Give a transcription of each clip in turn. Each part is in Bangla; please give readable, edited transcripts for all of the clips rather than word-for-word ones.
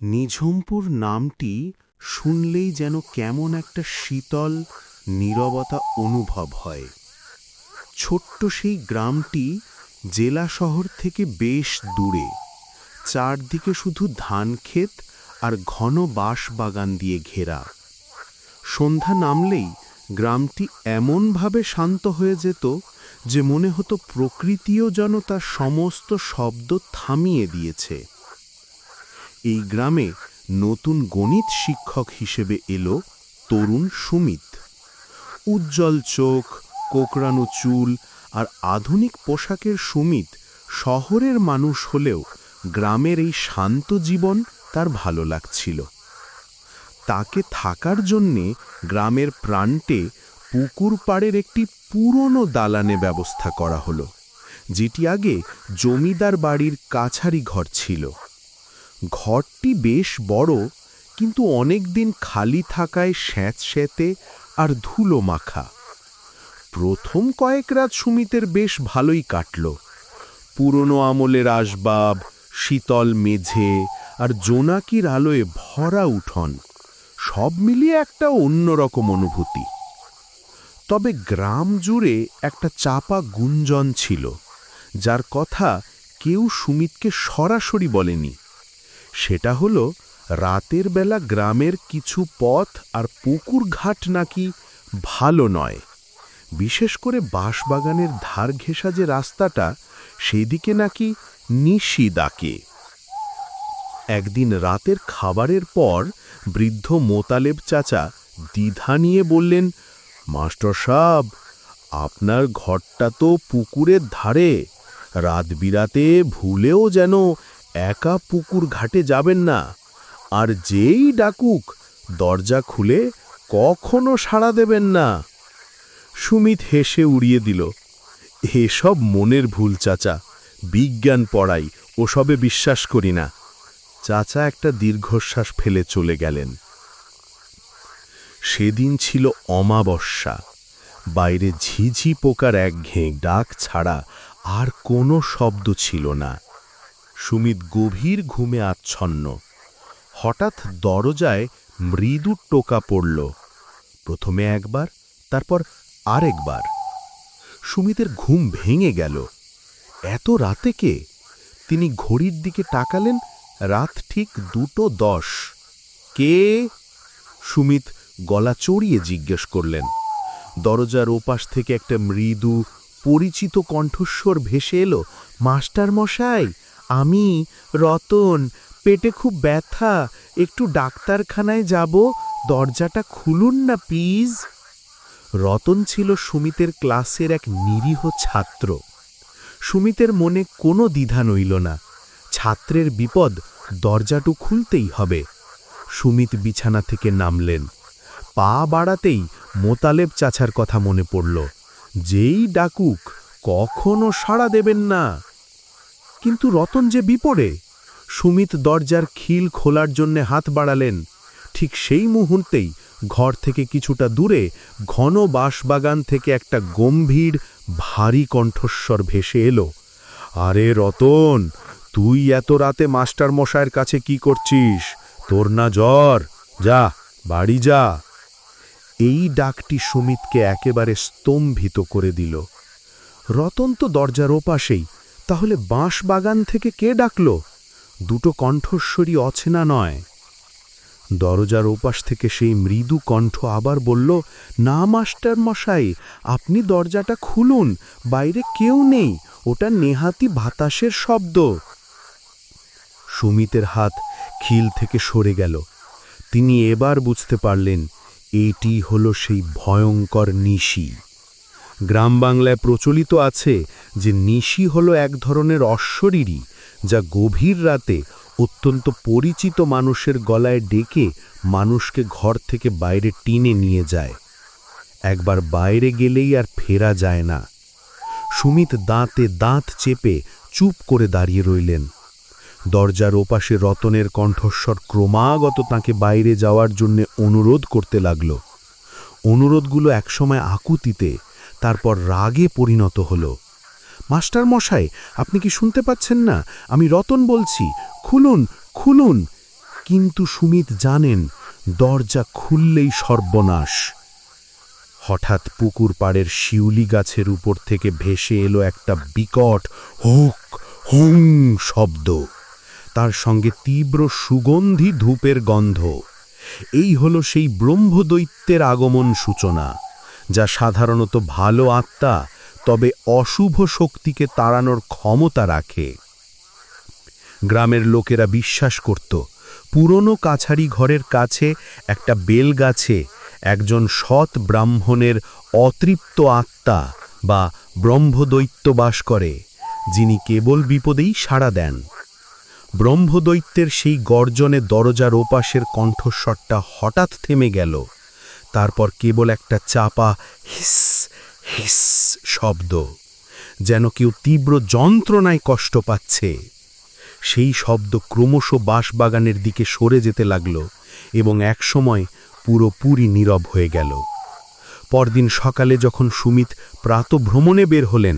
নিঝুমপুর নামটি শুনলেই যেন কেমন একটা শীতল নীরবতা অনুভব হয়। ছোট্ট সেই গ্রামটি জেলা শহর থেকে বেশ দূরে, চারদিকে শুধু ধানক্ষেত আর ঘন বাঁশবাগান দিয়ে ঘেরা। সন্ধ্যা নামলেই গ্রামটি এমনভাবে শান্ত হয়ে যেত যে মনে হতো প্রকৃতিও যেন তার সমস্ত শব্দ থামিয়ে দিয়েছে। এই গ্রামে নতুন গণিত শিক্ষক হিসেবে এলো তরুণ সুমিত। উজ্জ্বল চোখ, কোকড়ানো চুল আর আধুনিক পোশাকের সুমিত শহরের মানুষ হলেও গ্রামের এই শান্ত জীবন তার ভালো লাগছিল। তাকে থাকার জন্যে গ্রামের প্রান্তে পুকুর পাড়ের একটি পুরনো দালানে ব্যবস্থা করা হলো, যেটি আগে জমিদার বাড়ির কাছারি ঘর ছিল। ঘরটি বেশ বড়, কিন্তু অনেক দিন খালি থাকায় স্যাঁতস্যাঁতে আর ধুলো মাখা। প্রথম কয়েক রাত সুমিতের বেশ ভালোই কাটল। পুরনো আমলের আসবাব, শীতল মেঝে আর জোনাকির আলোয় ভরা উঠোন, সব মিলিয়ে একটা অন্যরকম অনুভূতি। তবে গ্রাম জুড়ে একটা চাপা গুঞ্জন ছিল, যার কথা কেউ সুমিতকে সরাসরি বলেনি। সেটা হলো, রাতের বেলা গ্রামের কিছু পথ আর পুকুর ঘাট নাকি ভালো নয়। বিশেষ করে বাঁশবাগানের ধার ঘেঁষা যে রাস্তাটা, সেদিকে নাকি নিশি ডাকে। একদিন রাতের খাবারের পর বৃদ্ধ মোতালেব চাচা দ্বিধা নিয়ে বললেন, মাস্টার সাহেব, আপনার ঘরটা তো পুকুরের ধারে, রাত বিরাতে ভুলেও যেন একা পুকুর ঘাটে যাবেন না, আর যেই ডাকুক দরজা খুলে কখনো সাড়া দেবেন না। সুমিত হেসে উড়িয়ে দিল, এসব মনের ভুল চাচা, বিজ্ঞান পড়াই, ওসবে বিশ্বাস করি না। চাচা একটা দীর্ঘশ্বাস ফেলে চলে গেলেন। সেদিন ছিল অমাবস্যা। বাইরে ঝিঝি পোকার একঘেয়ে ডাক ছাড়া আর কোনো শব্দ ছিল না। সুমিত গভীর ঘুমে আচ্ছন্ন। হঠাৎ দরজায় মৃদু টোকা পড়ল, প্রথমে একবার, তারপর আরেকবার। সুমিতের ঘুম ভেঙে গেল। এত রাতে কে? তিনি ঘড়ির দিকে তাকালেন, রাত ঠিক 2:10। কে? সুমিত গলা চড়িয়ে জিজ্ঞেস করলেন। দরজার ওপাশ থেকে একটা মৃদু পরিচিত কণ্ঠস্বর ভেসে এলো, মাস্টার মশাই, আমি রতন, পেটে খুব ব্যথা, একটু ডাক্তারখানায় যাব, দরজাটা খুলুন না প্লিজ। রতন ছিল সুমিতের ক্লাসের এক নিরীহ ছাত্র। সুমিতের মনে কোনো দ্বিধা নইল না, ছাত্রের বিপদ, দরজাটু খুলতেই হবে। সুমিত বিছানা থেকে নামলেন। পা বাড়াতেই মোতালেব চাচার কথা মনে পড়ল, যেই ডাকুক কখনো সাড়া দেবেন না। কিন্তু রতন যে বিপদে। সুমিত দরজার খিল খোলার জন্য হাত বাড়ালেন। ঠিক সেই মুহূর্তেই ঘর থেকে কিছুটা দূরে ঘন বাঁশবাগান থেকে একটা গম্ভীর ভারী কণ্ঠস্বর ভেসে এলো, আরে রতন, তুই এত রাতে মাস্টার মশায়ের কাছে কি করছিস? তোর না জ্বর? যা, বাড়ি যা। এই ডাকটি সুমিতকে একেবারে স্তম্ভিত করে দিল। রতন তো দরজার ওপাশেই, তাহলে বাঁশবাগান থেকে কে ডাকল? দুটো কণ্ঠস্বরই অচেনা নয়। দরজার ওপাশ থেকে সেই মৃদু কণ্ঠ আবার বলল, না মাস্টার মশাই, আপনি দরজাটা খুলুন, বাইরে কেউ নেই, ওটা নেহাতি বাতাসের শব্দ। সুমিতের হাত খিল থেকে সরে গেল। তিনি এবার বুঝতে পারলেন, এটি হলো সেই ভয়ঙ্কর নিশি। গ্রাম বাংলায় প্রচলিত আছে যে নিশি হলো এক ধরনের অশরীরী, যা গভীর রাতে অত্যন্ত পরিচিত মানুষের গলায় ডেকে মানুষকে ঘর থেকে বাইরে টেনে নিয়ে যায়। একবার বাইরে গেলেই আর ফেরা যায় না। সুমিত দাঁতে দাঁত চেপে চুপ করে দাঁড়িয়ে রইলেন। দরজার ওপাশে রতনের কণ্ঠস্বর ক্রমাগত তাকে বাইরে যাওয়ার জন্য অনুরোধ করতে লাগল। অনুরোধগুলো একসময় আকুতিতে, তারপর রাগে পরিণত হল। মাস্টার মশাই, আপনি কি শুনতে পাচ্ছেন না? আমি রতন বলছি, খুলুন, খুলুন। কিন্তু সুমিত জানেন দরজা খুললেই সর্বনাশ। হঠাৎ পুকুর পাড়ের শিউলি গাছের উপর থেকে ভেসে এলো একটা বিকট হুক হুং শব্দ, তার সঙ্গে তীব্র সুগন্ধি ধূপের গন্ধ। এই হলো সেই ব্রহ্মদৈত্যের আগমন সূচনা, যা সাধারণত ভালো আত্মা তবে অশুভ শক্তিকে তাড়ানোর ক্ষমতা রাখে। গ্রামের লোকেরা বিশ্বাস করত পুরনো কাছারি ঘরের কাছে একটা বেলগাছে একজন সৎ ব্রাহ্মণের অতৃপ্ত আত্মা বা ব্রহ্মদৈত্য বাস করে, যিনি কেবল বিপদেই সাড়া দেন। ব্রহ্মদৈত্যের সেই গর্জনে দরজার ওপাশের কণ্ঠস্বরটা হঠাৎ থেমে গেল। তারপর কেবল একটা চাপা হিস হিস শব্দ, যেন কেউ তীব্র যন্ত্রণায় কষ্ট পাচ্ছে। সেই শব্দ ক্রমশ বাঁশবাগানের দিকে সরে যেতে লাগল এবং একসময় পুরোপুরি নীরব হয়ে গেল। পরদিন সকালে যখন সুমিত প্রাতভ্রমণে বের হলেন,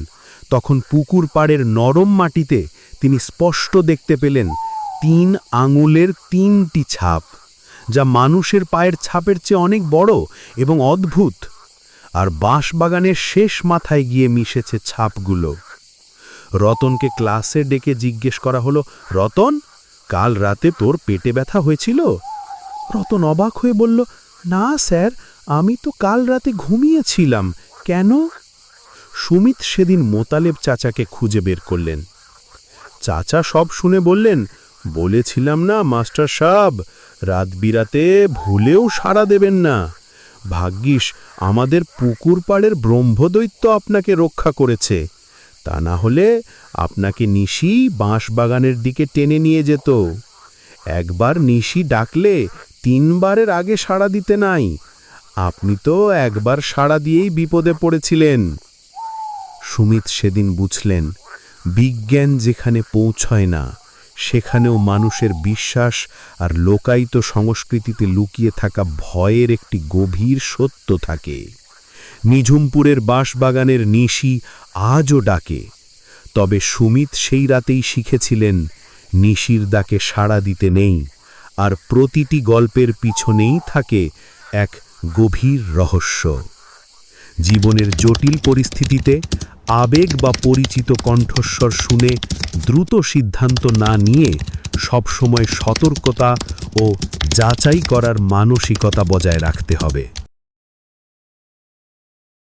তখন পুকুর পাড়ের নরম মাটিতে তিনি স্পষ্ট দেখতে পেলেন 3 আঙুলের 3টি ছাপ, যা মানুষের পায়ের ছাপের চেয়ে অনেক বড় এবং অদ্ভুত। আর বাঁশবাগানের শেষ মাথায় গিয়ে মিশেছে ছাপগুলো। রতনকে ক্লাসে ডেকে জিজ্ঞেস করা হলো, রতন, কাল রাতে তোর পেটে ব্যথা হয়েছিল? রতন অবাক হয়ে বলল, না স্যার, আমি তো কাল রাতে ঘুমিয়েছিলাম। কেন? সুমিত সেদিন মোতালেব চাচাকে খুঁজে বের করলেন। চাচা সব শুনে বললেন, বলেছিলাম না মাস্টার সাহেব, রাত বিরাতে ভুলেও সাড়া দেবেন না। ভাগ্যিস আমাদের পুকুর পাড়ের ব্রহ্মদৈত্য আপনাকে রক্ষা করেছে, তা না হলে আপনাকে নিশি বাঁশবাগানের দিকে টেনে নিয়ে যেত। একবার নিশি ডাকলে 3 বারের আগে সাড়া দিতে নাই। আপনি তো একবার সাড়া দিয়েই বিপদে পড়েছিলেন। সুমিত সেদিন বুঝলেন, বিজ্ঞান যেখানে পৌঁছয় না, সেখানেও মানুষের বিশ্বাস আর লোকায়িত সংস্কৃতিতে লুকিয়ে থাকা ভয়ের একটি গভীর সত্য থাকে। নিঝুমপুরের বাঁশবাগানের নিশি আজও ডাকে, তবে সুমিত সেই রাতেই শিখেছিলেন নিশির ডাকে সাড়া দিতে নেই, আর প্রতিটি গল্পের পিছনেই থাকে এক গভীর রহস্য। জীবনের জটিল পরিস্থিতিতে আবেগ বা পরিচিত কণ্ঠস্বর শুনে দ্রুত সিদ্ধান্ত না নিয়ে সবসময় সতর্কতা ও যাচাই করার মানসিকতা বজায় রাখতে হবে।